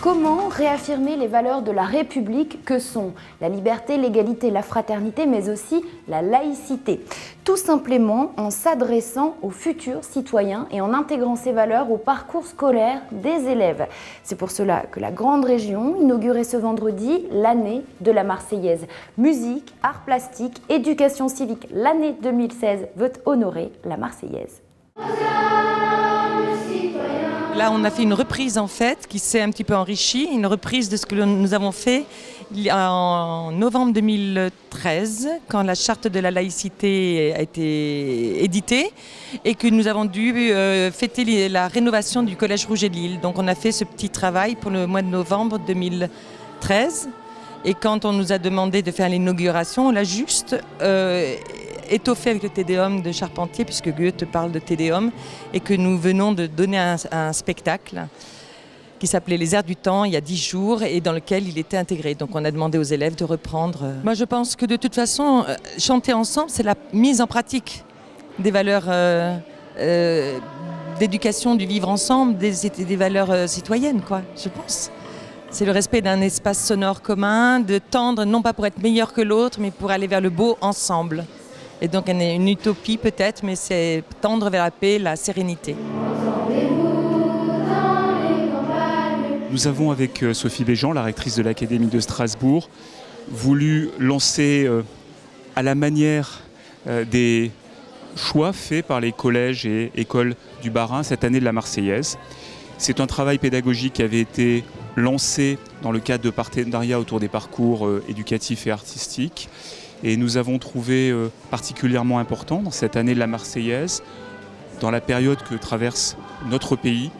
Comment réaffirmer les valeurs de la République que sont la liberté, l'égalité, la fraternité, mais aussi la laïcité? Tout simplement en s'adressant aux futurs citoyens et en intégrant ces valeurs au parcours scolaire des élèves. C'est pour cela que la Grande Région inaugurait ce vendredi l'année de la Marseillaise. Musique, arts plastiques, éducation civique, l'année 2016 veut honorer la Marseillaise. Là, on a fait une reprise en fait qui s'est un petit peu enrichie, une reprise de ce que nous avons fait en novembre 2013, quand la charte de la laïcité a été éditée et que nous avons dû fêter la rénovation du Collège Rouget de Lille. Donc on a fait ce petit travail pour le mois de novembre 2013 et quand on nous a demandé de faire l'inauguration, on l'a juste étoffé avec le Te Deum de Charpentier, puisque Goethe parle de Te Deum, et que nous venons de donner un spectacle qui s'appelait Les Airs du Temps il y a 10 jours et dans lequel il était intégré. Donc on a demandé aux élèves de reprendre. Moi je pense que de toute façon, chanter ensemble, c'est la mise en pratique des valeurs d'éducation, du vivre ensemble, des valeurs citoyennes, quoi, je pense. C'est le respect d'un espace sonore commun, de tendre, non pas pour être meilleur que l'autre, mais pour aller vers le beau ensemble. Et donc une utopie peut-être, mais c'est tendre vers la paix, la sérénité. Nous avons avec Sophie Béjean, la rectrice de l'Académie de Strasbourg, voulu lancer à la manière des choix faits par les collèges et écoles du Bas-Rhin cette année de la Marseillaise. C'est un travail pédagogique qui avait été lancé dans le cadre de partenariats autour des parcours éducatifs et artistiques. Et nous avons trouvé particulièrement important dans cette année de la Marseillaise, dans la période que traverse notre pays,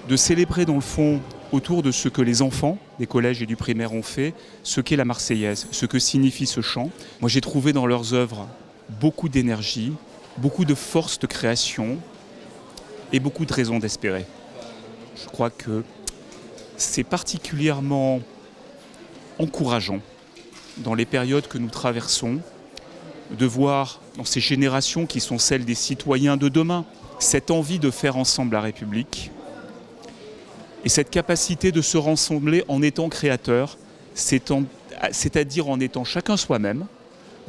de célébrer dans le fond, autour de ce que les enfants des collèges et du primaire ont fait, ce qu'est la Marseillaise, ce que signifie ce chant. Moi j'ai trouvé dans leurs œuvres beaucoup d'énergie, beaucoup de force de création et beaucoup de raisons d'espérer. Je crois que c'est particulièrement encourageant dans les périodes que nous traversons, de voir dans ces générations qui sont celles des citoyens de demain, cette envie de faire ensemble la République et cette capacité de se rassembler en étant créateurs, c'est-à-dire en étant chacun soi-même,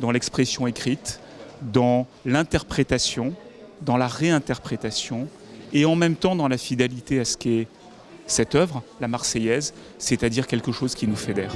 dans l'expression écrite, dans l'interprétation, dans la réinterprétation et en même temps dans la fidélité à ce qu'est cette œuvre, la Marseillaise, c'est-à-dire quelque chose qui nous fédère.